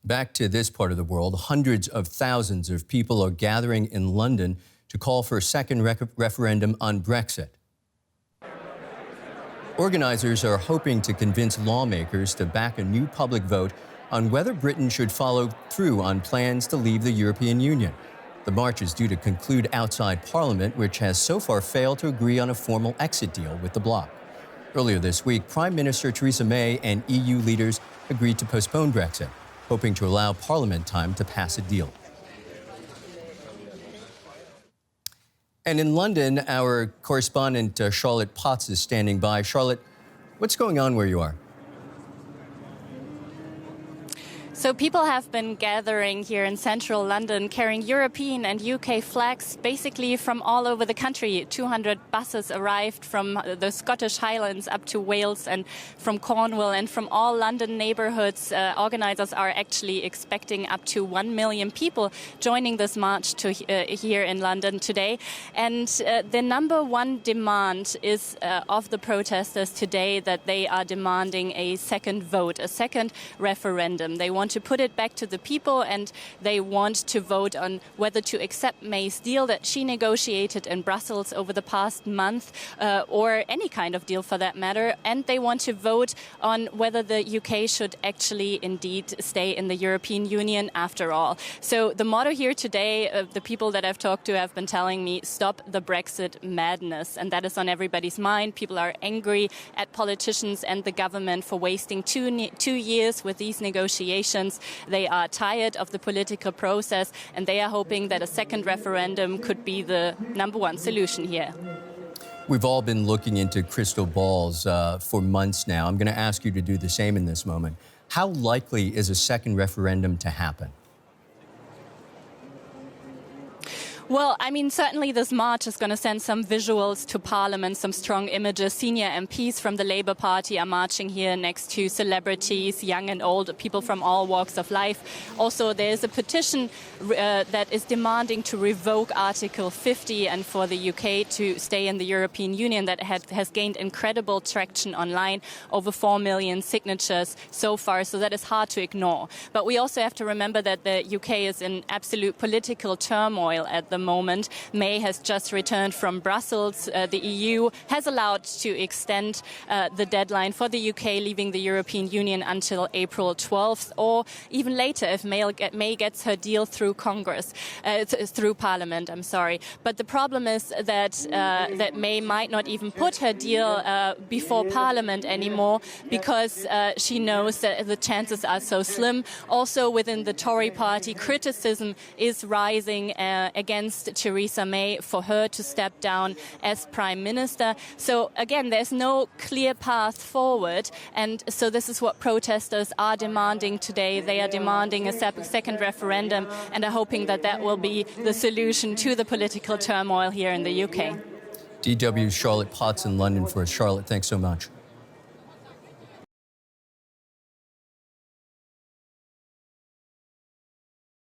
Back to this part of the world, hundreds of thousands of people are gathering in London to call for a second referendum on Brexit. Organizers are hoping to convince lawmakers to back a new public vote on whether Britain should follow through on plans to leave the European Union. The march is due to conclude outside Parliament, which has so far failed to agree on a formal exit deal with the bloc. Earlier this week, Prime Minister Theresa May and EU leaders agreed to postpone Brexit, hoping to allow Parliament time to pass a deal. And in London, our correspondent Charlotte Potts is standing by. Charlotte, what's going on where you are? So people have been gathering here in central London carrying European and UK flags basically from all over the country. 200 buses arrived from the Scottish Highlands up to Wales and from Cornwall and from all London neighbourhoods. Organisers are actually expecting up to 1 million people joining this march to here in London today. And the number one demand is of the protesters today that they are demanding a second vote, a second referendum. They want to put it back to the people, and they want to vote on whether to accept May's deal that she negotiated in Brussels over the past month, or any kind of deal for that matter. And they want to vote on whether the UK should actually indeed stay in the European Union after all. So the motto here today, the people that I've talked to have been telling me, stop the Brexit madness. And that is on everybody's mind. People are angry at politicians and the government for wasting two years with these negotiations. They are tired of the political process, and they are hoping that a second referendum could be the number one solution here. We've all been looking into crystal balls for months now. I'm going to ask you to do the same in this moment. How likely is a second referendum to happen? Well, I mean, certainly this march is going to send some visuals to Parliament, some strong images. Senior MPs from the Labour Party are marching here next to celebrities, young and old, people from all walks of life. Also, there's a petition that is demanding to revoke Article 50 and for the UK to stay in the European Union that has gained incredible traction online, over 4 million signatures so far, so that is hard to ignore. But we also have to remember that the UK is in absolute political turmoil at the moment. May has just returned from Brussels. The EU has allowed to extend the deadline for the UK leaving the European Union until April 12th, or even later if May gets her deal through Congress, through Parliament. I'm sorry, but the problem is that that May might not even put her deal before Parliament anymore because she knows that the chances are so slim. Also, within the Tory party, criticism is rising against Theresa May for her to step down as Prime Minister. So again, there's no clear path forward, and so this is what protesters are demanding today. They are demanding a second referendum and are hoping that that will be the solution to the political turmoil here in the UK. DW's Charlotte Potts in London for us. Charlotte, thanks so much.